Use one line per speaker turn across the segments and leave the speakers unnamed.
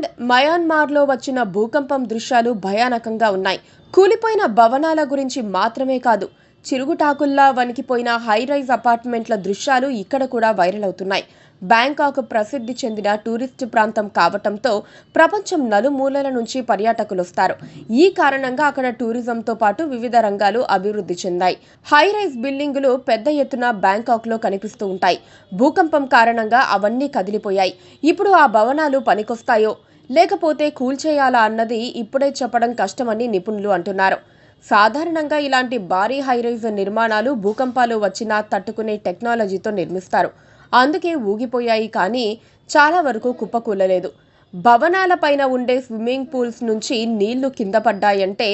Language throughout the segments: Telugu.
థాయిలాండ్, మయన్మార్లో వచ్చిన భూకంపం దృశ్యాలు భయానకంగా ఉన్నాయి. కూలిపోయిన భవనాల గురించి మాత్రమే కాదు, చిరుగుటాకుల్లా వణికిపోయిన హైరైజ్ అపార్ట్మెంట్ల దృశ్యాలు ఇక్కడ కూడా వైరల్ అవుతున్నాయి. బ్యాంకాక్ ప్రసిద్ధి చెందిన టూరిస్ట్ ప్రాంతం కావటంతో ప్రపంచం నలుమూలల నుంచి పర్యాటకులు వస్తారు. ఈ కారణంగా అక్కడ టూరిజంతో పాటు వివిధ రంగాలు అభివృద్ధి చెందాయి. హైరైజ్ బిల్డింగులు పెద్ద ఎత్తున బ్యాంకాక్లో కనిపిస్తూ ఉంటాయి. భూకంపం కారణంగా అవన్నీ కదిలిపోయాయి. ఇప్పుడు ఆ భవనాలు పనికొస్తాయో లేకపోతే కూల్చేయాలా అన్నది ఇప్పుడే చెప్పడం కష్టమని నిపుణులు అంటున్నారు. సాధారణంగా ఇలాంటి భారీ హైరైజ్ నిర్మాణాలు భూకంపాలు వచ్చినా తట్టుకునే టెక్నాలజీతో నిర్మిస్తారు. అందుకే ఊగిపోయాయి, కానీ చాలా వరకు కుప్పకూలలేదు. భవనాల పైన ఉండే స్విమ్మింగ్ పూల్స్ నుంచి నీళ్లు కింద పడ్డాయంటే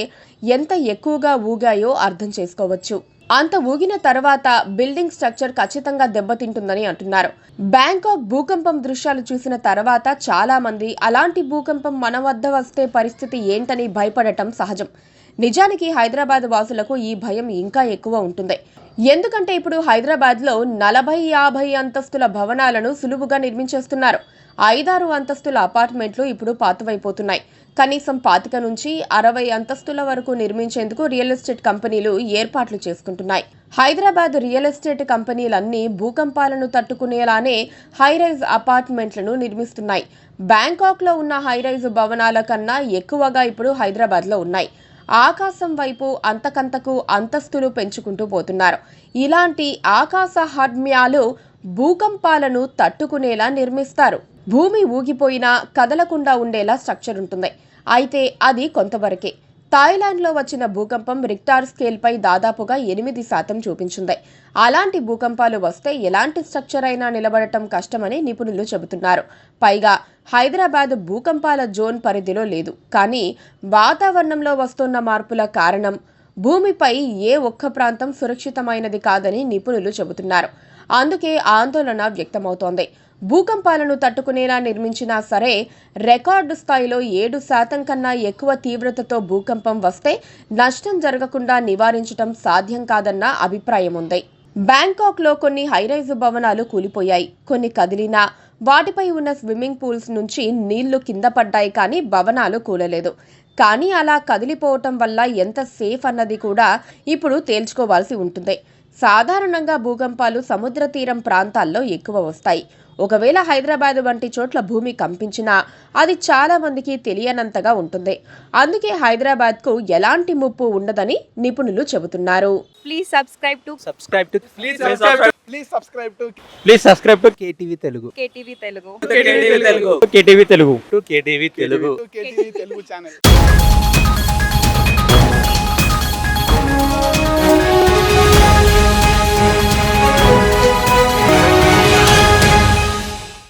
ఎంత ఎక్కువగా ఊగాయో అర్థం చేసుకోవచ్చు. అంత ఊగిన తర్వాత బిల్డింగ్ స్ట్రక్చర్ ఖచ్చితంగా దెబ్బతింటుందని అంటున్నారు. బ్యాంకాక్ భూకంపం దృశ్యాలు చూసిన తర్వాత చాలా మంది అలాంటి భూకంపం మన వద్ద వస్తే పరిస్థితి ఏంటని భయపడటం సహజం. నిజానికి హైదరాబాద్ వాసులకు ఈ భయం ఇంకా ఎక్కువ ఉంటుంది. ఎందుకంటే ఇప్పుడు హైదరాబాద్లో 40-50 అంతస్తుల భవనాలను సులువుగా నిర్మించేస్తున్నారు. 5-6 అంతస్తుల అపార్ట్మెంట్లు ఇప్పుడు పాతవైపోతున్నాయి. కనీసం 25 నుంచి 60 అంతస్తుల వరకు నిర్మించేందుకు రియల్ ఎస్టేట్ కంపెనీలు ఏర్పాట్లు చేసుకుంటున్నాయి. హైదరాబాద్ రియల్ ఎస్టేట్ కంపెనీలన్నీ భూకంపాలను తట్టుకునేలానే హైరైజ్ అపార్ట్మెంట్లను నిర్మిస్తున్నాయి. బ్యాంకాక్లో ఉన్న హైరైజ్ భవనాల కన్నా ఎక్కువగా ఇప్పుడు హైదరాబాద్లో ఉన్నాయి. ఆకాశం వైపు అంతకంతకు అంతస్తులు పెంచుకుంటూ పోతున్నారు. ఇలాంటి ఆకాశ హర్మ్యాలు భూకంపాలను తట్టుకునేలా నిర్మిస్తారు. భూమి ఊగిపోయినా కదలకుండా ఉండేలా స్ట్రక్చర్ ఉంటుంది. అయితే అది కొంతవరకే. థాయిలాండ్లో వచ్చిన భూకంపం రిక్టార్ స్కేల్పై దాదాపుగా 8% చూపించింది. అలాంటి భూకంపాలు వస్తే ఎలాంటి స్ట్రక్చర్ అయినా నిలబడటం కష్టమని నిపుణులు చెబుతున్నారు. పైగా హైదరాబాద్ భూకంపాల జోన్ పరిధిలో లేదు. కానీ వాతావరణంలో వస్తున్న మార్పుల కారణం భూమిపై ఏ ఒక్క ప్రాంతం సురక్షితమైనది కాదని నిపుణులు చెబుతున్నారు. అందుకే ఆందోళన వ్యక్తమవుతోంది. భూకంపాలను తట్టుకునేలా నిర్మించినా సరే రికార్డు స్థాయిలో 7% కన్నా ఎక్కువ తీవ్రతతో భూకంపం వస్తే నష్టం జరగకుండా నివారించడం సాధ్యం కాదన్న అభిప్రాయం ఉంది. బ్యాంకాక్లో కొన్ని హైరైజ్ భవనాలు కూలిపోయాయి. కొన్ని కదిలినా వాటిపై ఉన్న స్విమ్మింగ్ పూల్స్ నుంచి నీళ్లు కింద పడ్డాయి, కానీ భవనాలు కూలలేదు. కానీ అలా కదిలిపోవటం వల్ల ఎంత సేఫ్ అన్నది కూడా ఇప్పుడు తేల్చుకోవాల్సి ఉంటుంది. సాధారణంగా భూకంపాలు సముద్ర తీరం ప్రాంతాల్లో ఎక్కువ వస్తాయి. ఒకవేళ హైదరాబాద్ వంటి చోట్ల భూమి కంపించినా అది చాలా మందికి తెలియనంతగా ఉంటుంది. అందుకే హైదరాబాద్కు ఎలాంటి ముప్పు ఉండదని నిపుణులు చెబుతున్నారు.
Please subscribe to
KTV Telugu.
KTV Telugu.
KTV Telugu.
Channel.